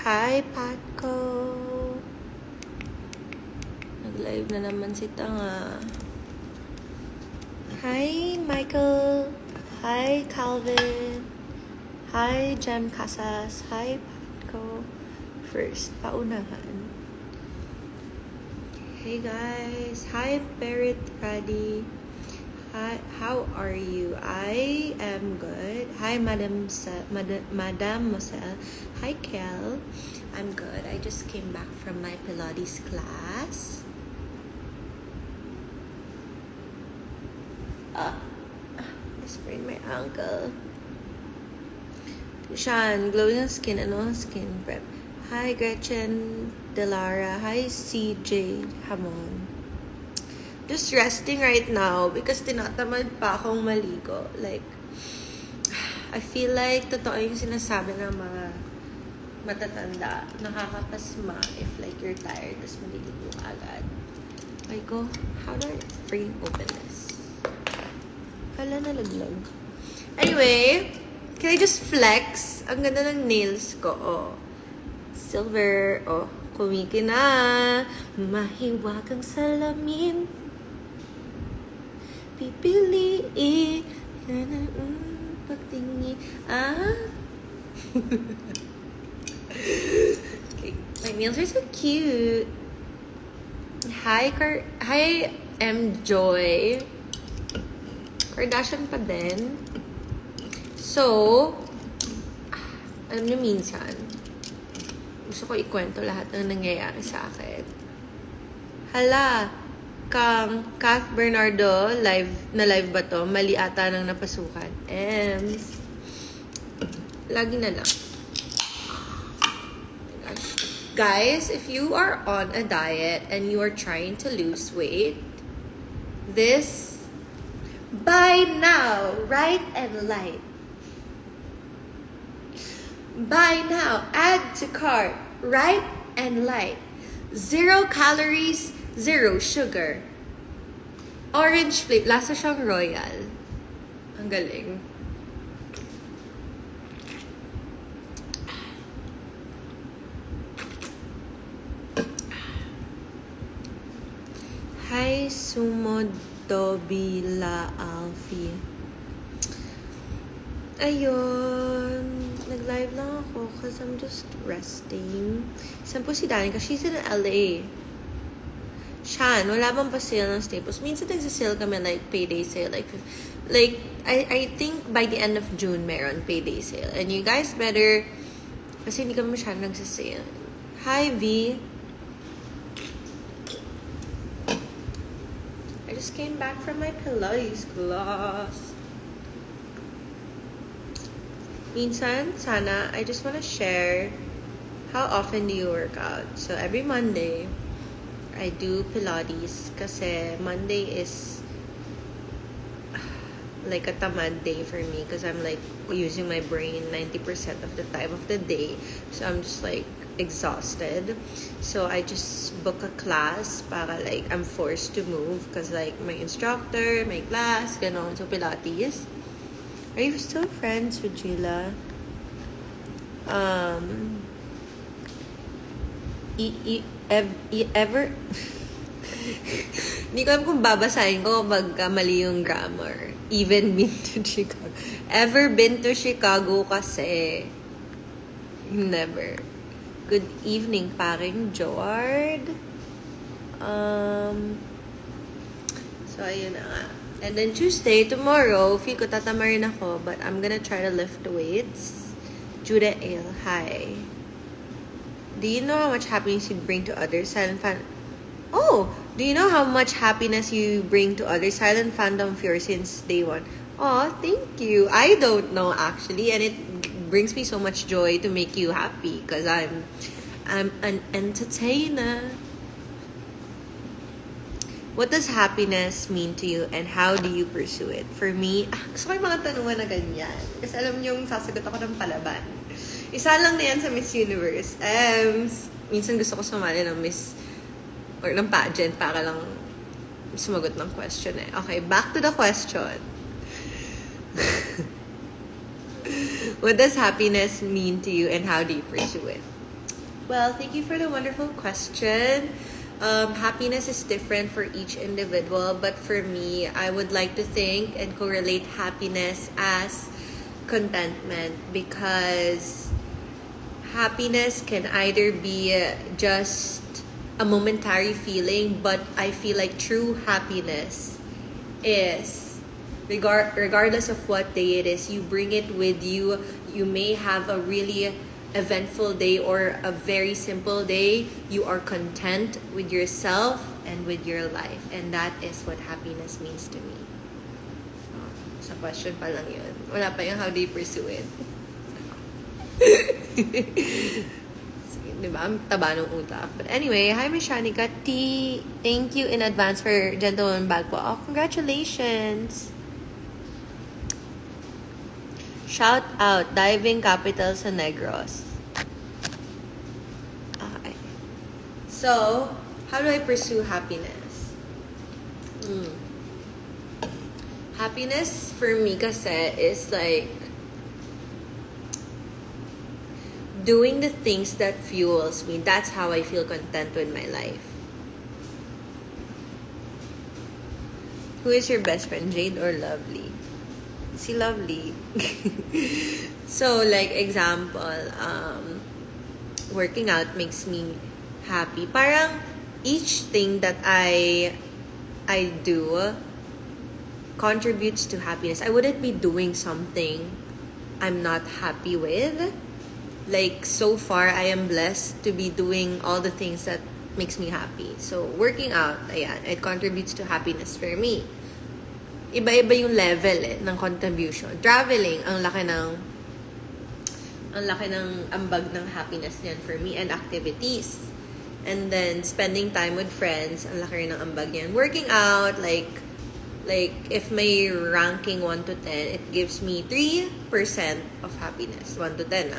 Hi, Patco. Nag-live na naman si Tanga. Hi, Michael. Hi, Calvin. Hi, Jem Casas. Hi, Patco. First, paunahan. Hey, guys. Hi, Perit Radi. Hi, how are you? I am good. Hi, Madam Moselle. Hi, Kel. I'm good. I just came back from my Pilates class. I sprained my ankle. Sean, glowing skin, skin prep. Hi, Gretchen Delara. Hi, CJ Hamon. Just resting right now because tinatamad pa akong maligo. Like, I feel like totoo yung sinasabi ng mga matatanda. Nakakapasma if like you're tired tapos maliligo agad. I go, how do I freaking open this? Hala, nalaglag. Anyway, can I just flex? Ang ganda ng nails ko. Oh. Silver. Oh, kumiki na. Mahiwagang salamin. Pipiliin pagtingin. Okay. My nails are so cute. Hi, M. Joy. Kardashian pa din. So, alam niyo minsan, gusto ko ikwento lahat ng nangyayari sa akin. Hala, kang Kath Bernardo, live ba to? Mali ata nang napasukan. Ems. Lagi na lang. Guys, if you are on a diet and you are trying to lose weight, this, buy now, right and light. Buy now, add to cart, right and light. 0 calories, 0 sugar. Orange flavor. Lasa siyang royal. Ang galing. Hi, Sumo Dobila Alfie. Ayun. Nag-live lang ako because I'm just resting. Saan po si Danica? She's in LA. Shan, wala bang pa sale ng Staples? Minsan nagsasale kami like payday sale. Like I think by the end of June meron payday sale. And you guys better, kasi hindi kami masyadong nagsasale. Hi, V. I just came back from my Pilates class. Minsan, sana, I just want to share how often do you work out. So, every Monday, I do Pilates kasi Monday is like a tamad day for me because I'm like using my brain 90% of the time of the day. So, I'm just like exhausted. So, I just book a class para like I'm forced to move because like my instructor, my class, ganon. So, Pilates. Are you still friends with Gila? Ever? Hindi ko alam kung babasahin ko pag mali yung grammar. Even been to Chicago. Ever been to Chicago kasi? Never. Good evening, paring Joard. So, ayun na nga. And then Tuesday, tomorrow, feel ko tatamarin ako, but I'm gonna try to lift weights. Judah Ale, hi. Do you know how much happiness you bring to others? Silent fan. Oh, do you know how much happiness you bring to others? Silent fandom of yours since day one. Oh, thank you. I don't know actually, and it brings me so much joy to make you happy because I'm an entertainer. What does happiness mean to you and how do you pursue it? For me, gusto ko yung mga tanungan na ganyan. Kasi alam niyo yung sasagot ako ng palaban. Isa lang na yan sa Miss Universe. Minsan gusto ko sumali ng Miss or ng pageant para lang sumagot ng question eh. Okay, back to the question. What does happiness mean to you and how do you pursue it? Well, thank you for the wonderful question. Happiness is different for each individual, but for me, I would like to think and correlate happiness as contentment, because happiness can either be just a momentary feeling, but I feel like true happiness is regardless of what day it is, you bring it with you. You may have a really eventful day or a very simple day, you are content with yourself and with your life, and that is what happiness means to me. Sa question pa lang yun. Wala pa yung how do you pursue it. Sige, diba? Ang taba ng utak. But anyway, hi Miss Shanika T. Thank you in advance for Gentleman Bag po. Oh, congratulations! Shout out, Diving Capital sa Negros. Okay. So, how do I pursue happiness? Happiness for me kasi is like doing the things that fuels me. That's how I feel content with my life. Who is your best friend, Jade or Lovely? Si Lovely. So, like, example, working out makes me happy. Parang each thing that I do contributes to happiness. I wouldn't be doing something I'm not happy with. Like, so far, I am blessed to be doing all the things that makes me happy. So, working out, ayan, it contributes to happiness for me. Iba-iba yung level ng contribution. Traveling, ang laki ng ambag ng happiness niyan for me, and activities. And then spending time with friends, ang laki rin ng ambag niyan. Working out, like if may ranking 1 to 10, it gives me 3% of happiness. 1 to 10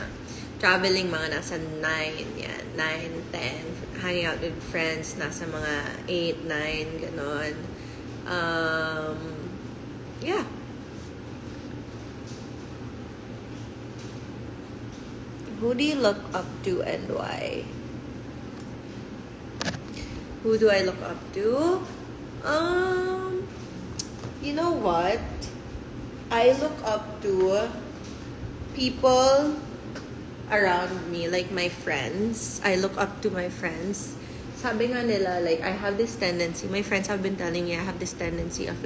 Traveling, mga nasa 9, yan. 9, 10. Hanging out with friends, nasa mga 8, 9, ganon. Yeah. Who do you look up to and why? Who do I look up to? You know what? I look up to people around me, like my friends. I look up to my friends. Sabi nga nila, like, I have this tendency, my friends have been telling me I have this tendency of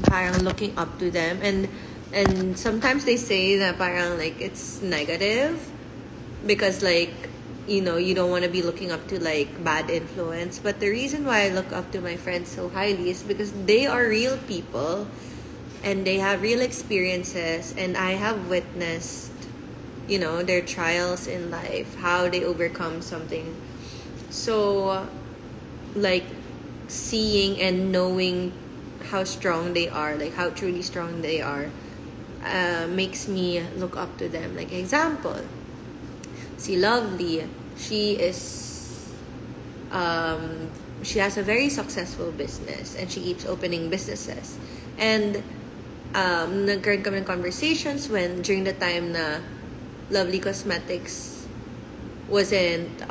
parang looking up to them, and sometimes they say that parang like it's negative because, like, you know, you don't want to be looking up to like bad influence. But the reason why I look up to my friends so highly is because they are real people and they have real experiences, and I have witnessed, you know, their trials in life, how they overcome something. So, like, seeing and knowing how strong they are, like how truly strong they are, makes me look up to them. Like, example, si Lovely, she has a very successful business and she keeps opening businesses. And nagkaroon kami ng conversations during the time na Lovely Cosmetics wasn't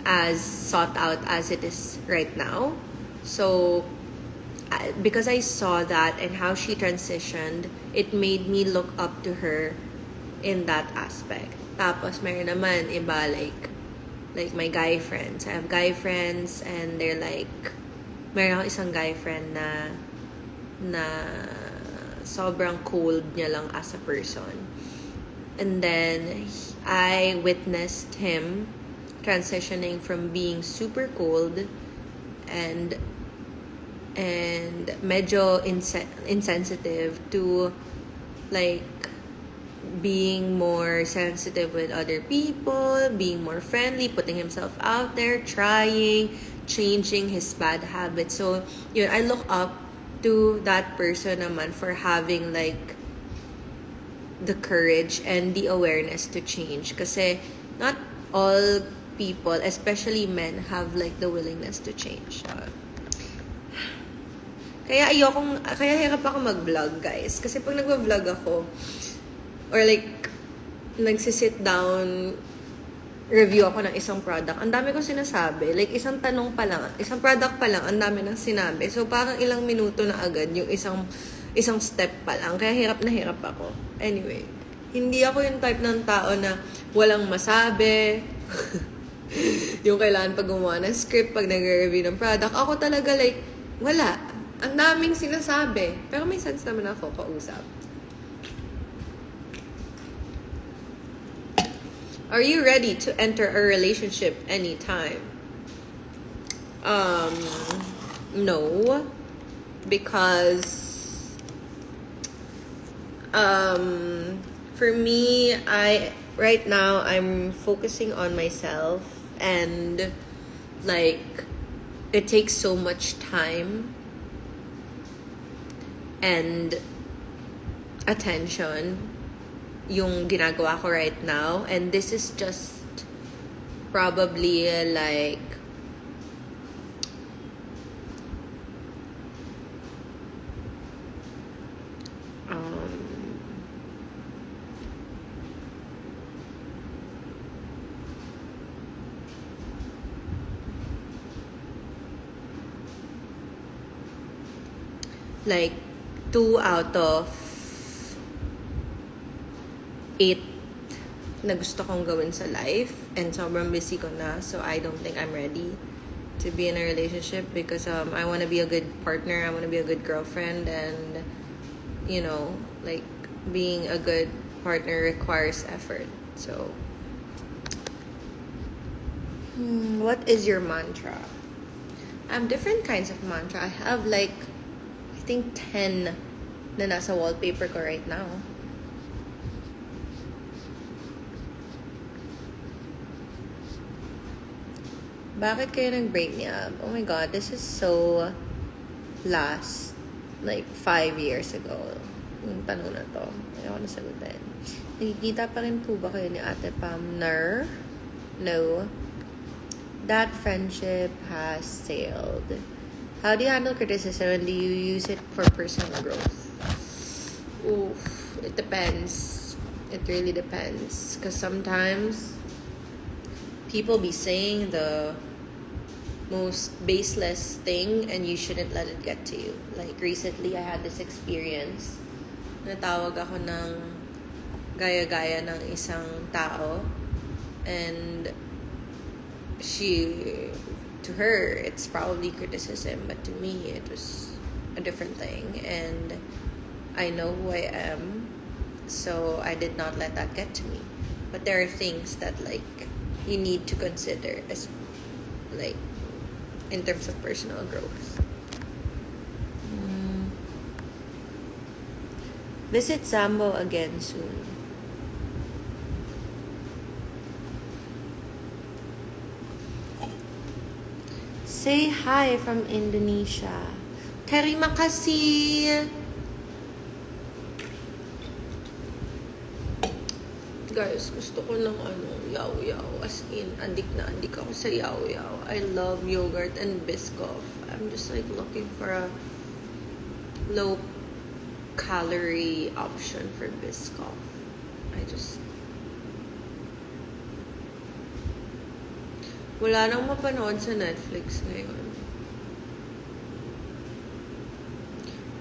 as sought out as it is right now. So, because I saw that and how she transitioned, it made me look up to her in that aspect. Tapos, mayroon naman iba, like my guy friends. I have guy friends and they're like, mayroon akong isang guy friend na sobrang cold niya lang as a person. And then, I witnessed him transitioning from being super cold and medyo insensitive to like being more sensitive with other people, being more friendly, putting himself out there, changing his bad habits. So, yun, I look up to that person naman for having like the courage and the awareness to change. Kasi not all people, especially men, have like the willingness to change. Kaya hirap ako mag-vlog, guys. Kasi pag nag-vlog ako, or like, nagsisit down, review ako ng isang product, ang dami ko sinasabi. Like, isang tanong pa lang, isang product pa lang, ang dami nang sinabi. So, parang ilang minuto na agad yung isang step pa lang. Kaya hirap na hirap ako. Anyway, hindi ako yung type ng tao na walang masabi. Yung kailangan pag gumawa ng script, pag nagre-review ng product. Ako talaga like, wala. Ang daming sinasabi. Pero may sense naman ako kausap. Are you ready to enter a relationship anytime? No. Because for me, right now I'm focusing on myself, and like it takes so much time and attention yung ginagawa ko right now, and this is just probably like like 2 out of 8 na gusto kong gawin sa life, and sobrang busy ko na, so I don't think I'm ready to be in a relationship because I want to be a good partner, I want to be a good girlfriend, and you know, like being a good partner requires effort. So what is your mantra? I have different kinds of mantra. I have like I think 10 na nasa wallpaper ko right now. Bakit kayo nag-break niya? Oh my God, this is so last, like 5 years ago. Yung tanong na to. Ayaw ko nasagutin. Nakikita pa rin po ba kayo ni Ate Pam? No. That friendship has sailed. How do you handle criticism, and do you use it for personal growth? Oof, it depends. It really depends. Because sometimes people be saying the most baseless thing and you shouldn't let it get to you. Like recently, I had this experience. Natawag ako ng gaya-gaya ng isang tao, and to her, it's probably criticism, but to me, it was a different thing, and I know who I am, so I did not let that get to me. But there are things that like you need to consider as like in terms of personal growth. Visit Zambo again soon. Say hi from Indonesia. Terima kasih. Guys, gusto ko ng yaw-yaw. As in, adik na adik ako sa yaw-yaw. I love yogurt and Biscoff. I'm just like looking for a low-calorie option for Biscoff. Wala nang mapanood sa Netflix ngayon.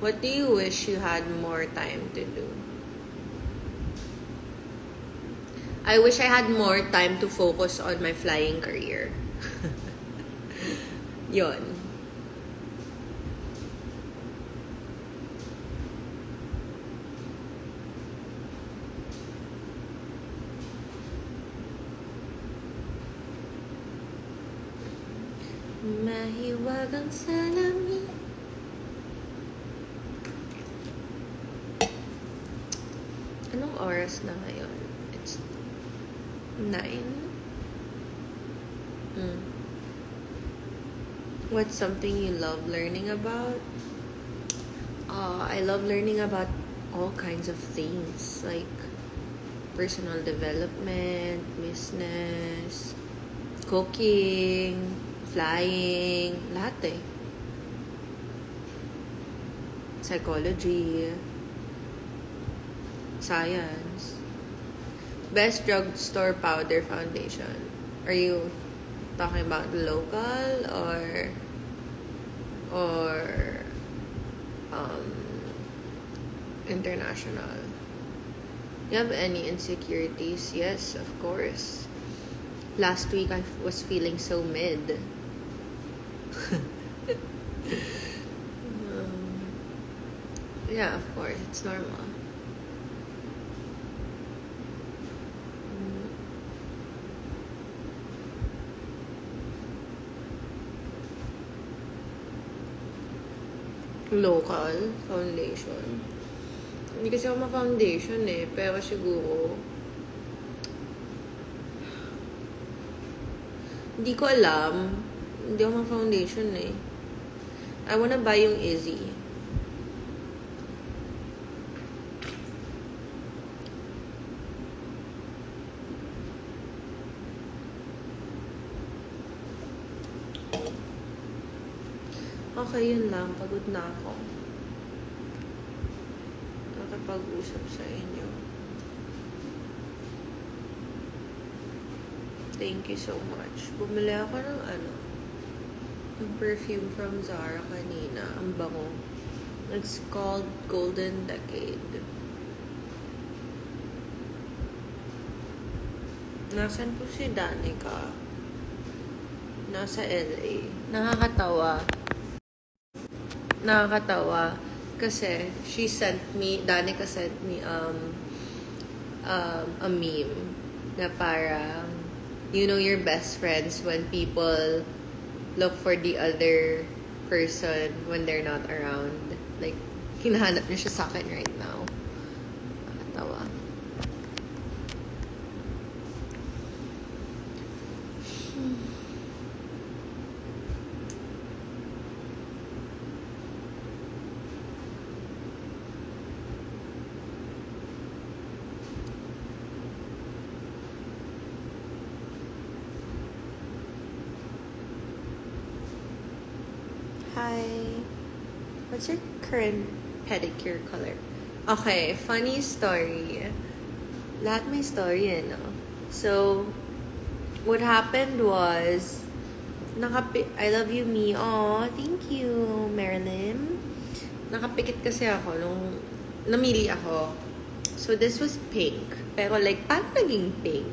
What do you wish you had more time to do? I wish I had more time to focus on my flying career. Yon. Mahiwagang salamin. Anong oras na ngayon? It's 9. What's something you love learning about? I love learning about all kinds of things, like personal development, business, cooking, flying, lahat eh. Psychology, science. Best drugstore powder foundation. Are you talking about local or international? You have any insecurities? Yes, of course. Last week I was feeling so mid. Yeah, of course, it's normal. Local foundation. Hindi kasi ako ma-foundation eh. Pero siguro, hindi ko alam. Hindi ako ma-foundation eh. I wanna buy yung Izzy. Okay, yun lang. Pagod na ako. Nakapag-usap sa inyo. Thank you so much. Bumili ako ng ng perfume from Zara kanina. Ang bango. It's called Golden Decade. Nasaan po si Danica? Nasa LA. Nakakatawa kasi Danica sent me a meme na parang you know your best friends when people look for the other person when they're not around. Like, hinahanap niya siya sa akin right now. Nakakatawa. Hi. What's your current pedicure color? Okay, funny story. Lahat may story eh, no? So, what happened was, I love you, me. Aw, thank you, Marilyn. Nakapikit kasi ako nung namili ako. So, this was pink. Pero like, paano naging pink?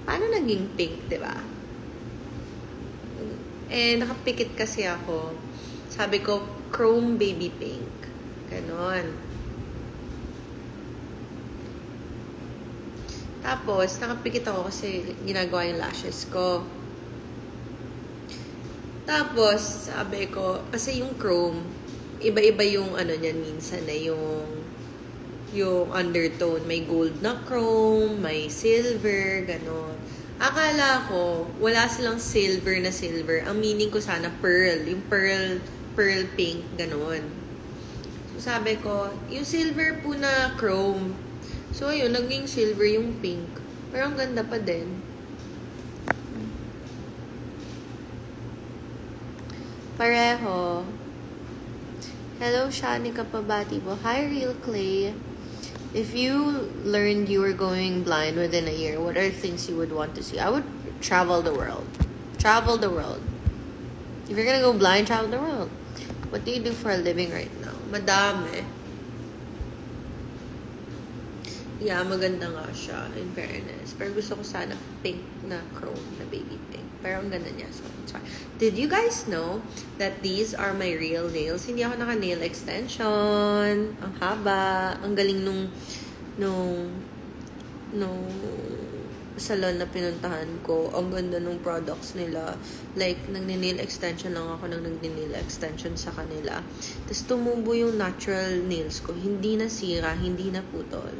Paano naging pink, diba? Eh, nakapikit kasi ako. Sabi ko, chrome baby pink. Ganon. Tapos, nakapikit ako kasi ginagawa yung lashes ko. Tapos, sabi ko, kasi yung chrome, iba-iba yung niyan minsan na yung undertone. May gold na chrome, may silver, ganon. Akala ko, wala silang silver na silver. Ang meaning ko sana pearl. Yung pearl pink, ganon. So, sabi ko, yung silver po na chrome. So, ayun, naging silver yung pink. Pero ang ganda pa din. Pareho. Hello, Shani Kapabati po. Hi, Real Clay. If you learned you were going blind within a year, what are things you would want to see? I would travel the world. Travel the world. If you're gonna go blind, travel the world. What do you do for a living right now? Madami. Yeah, maganda nga siya, in fairness. Pero gusto ko sana pink na chrome na baby pink. Pero ang ganda niya, so it's fine. Did you guys know that these are my real nails? Hindi ako naka-nail extension. Ang haba. Ang galing nung salon na pinuntahan ko. Ang ganda nung products nila. Like, nagne-nail extension lang ako nang nagne-nail extension sa kanila. Tapos tumubo yung natural nails ko. Hindi na sira, hindi na putol.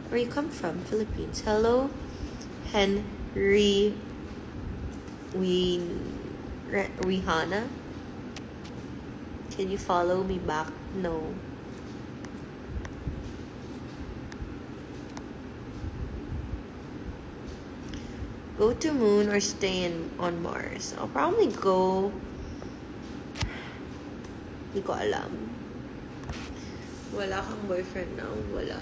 Where you come from? Philippines. Hello, Henry Rihanna. Can you follow me back? No. Go to moon or stay on Mars? I'll probably go. Hindi ko alam. Wala kang boyfriend now? Wala.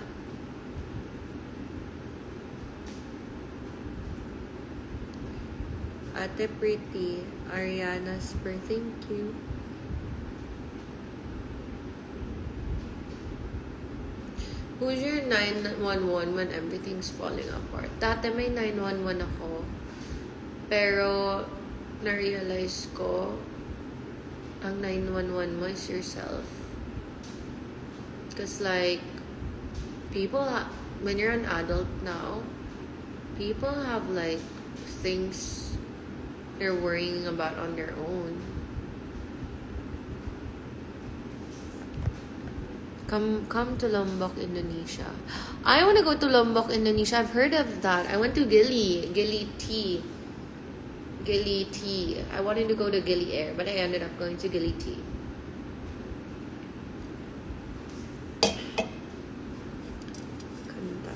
Ate Pretty. Ariana Spur. Thank you. Who's your 911 when everything's falling apart? Dati may 911 ako. Pero, na-realize ko, ang 911 mo is yourself. Because like, when you're an adult now, people have like things they're worrying about on their own. Come to Lombok, Indonesia. I want to go to Lombok, Indonesia. I've heard of that. I went to Gili Tea. I wanted to go to Gili Air, but I ended up going to Gili Tea. Kanta.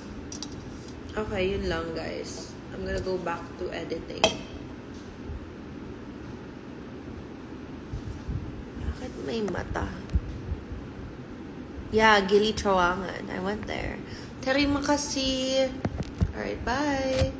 Okay, yun lang guys. I'm gonna go back to editing. Bakit may mata? Yeah, Gili Trawangan. I went there. Terima kasih. Alright, bye.